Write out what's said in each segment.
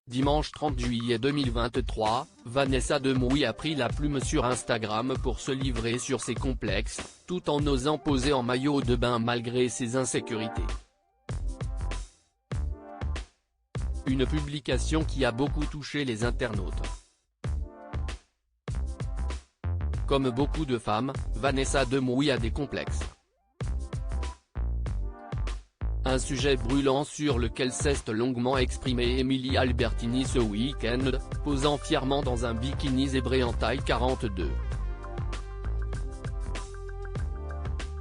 Dimanche 30 juillet 2023, Vanessa Demouy a pris la plume sur Instagram pour se livrer sur ses complexes, tout en osant poser en maillot de bain malgré ses insécurités. Une publication qui a beaucoup touché les internautes. Comme beaucoup de femmes, Vanessa Demouy a des complexes. Un sujet brûlant sur lequel s'est longuement exprimée Emilie Albertini ce week-end, posant fièrement dans un bikini zébré en taille 42.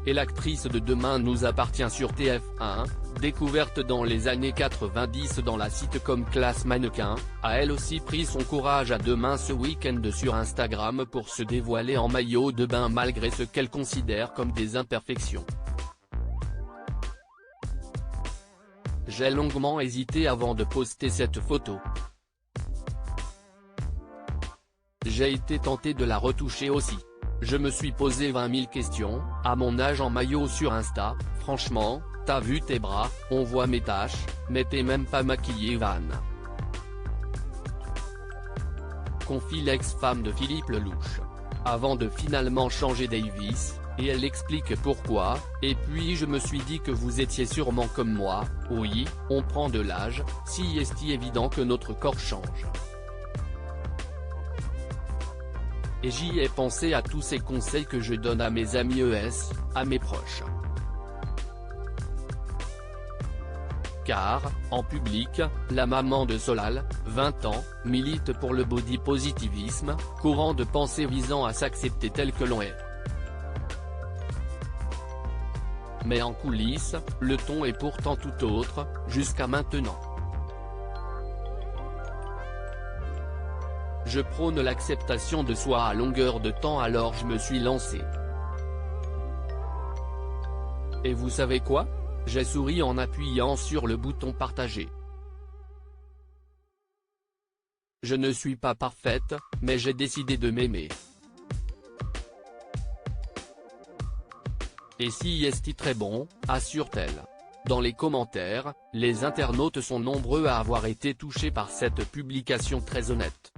Et l'actrice de Demain nous appartient sur TF1, découverte dans les années 90 dans la sitcom Classe Mannequin, a elle aussi pris son courage à deux mains ce week-end sur Instagram pour se dévoiler en maillot de bain malgré ce qu'elle considère comme des imperfections. J'ai longuement hésité avant de poster cette photo. J'ai été tenté de la retoucher aussi. Je me suis posé 20 000 questions, à mon âge en maillot sur Insta, franchement, t'as vu tes bras, on voit mes taches, mais t'es même pas maquillée Van. Confie l'ex-femme de Philippe Lelouch. Avant de finalement changer Davis, et elle explique pourquoi, et puis je me suis dit que vous étiez sûrement comme moi, oui, on prend de l'âge, si est évident que notre corps change. Et j'y ai pensé à tous ces conseils que je donne à mes amis à mes proches. Car, en public, la maman de Solal, 20 ans, milite pour le body positivisme, courant de pensée visant à s'accepter tel que l'on est. Mais en coulisses, le ton est pourtant tout autre, jusqu'à maintenant. Je prône l'acceptation de soi à longueur de temps, alors je me suis lancé. Et vous savez quoi? J'ai souri en appuyant sur le bouton partager. Je ne suis pas parfaite, mais j'ai décidé de m'aimer. Et si est très bon, assure-t-elle. Dans les commentaires, les internautes sont nombreux à avoir été touchés par cette publication très honnête.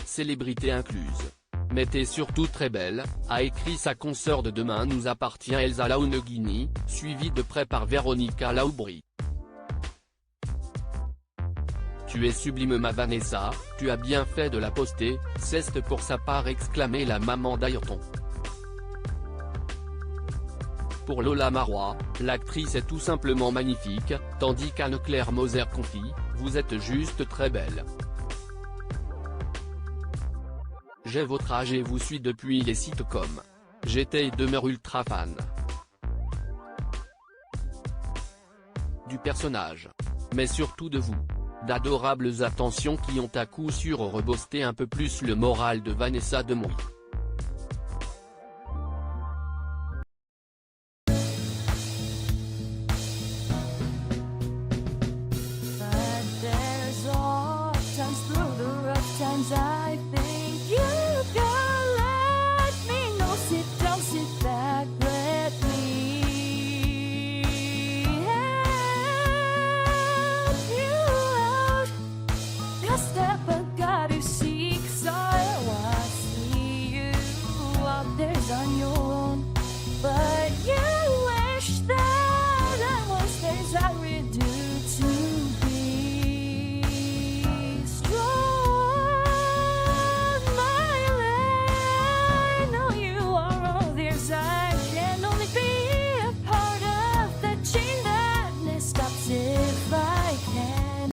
Célébrité incluse. Mais t'es surtout très belle, a écrit sa consoeur de Demain nous appartient Elsa Launeghini, suivie de près par Véronica Laubry. Tu es sublime ma Vanessa, tu as bien fait de la poster, c'est pour sa part exclamé la maman d'Ayrton. Pour Lola Marois, l'actrice est tout simplement magnifique, tandis qu'Anne-Claire Moser confie, vous êtes juste très belle. J'ai votre âge et vous suis depuis les sitcoms. J'étais et demeure ultra fan du personnage. Mais surtout de vous. D'adorables attentions qui ont à coup sûr reboosté un peu plus le moral de Vanessa Demouy.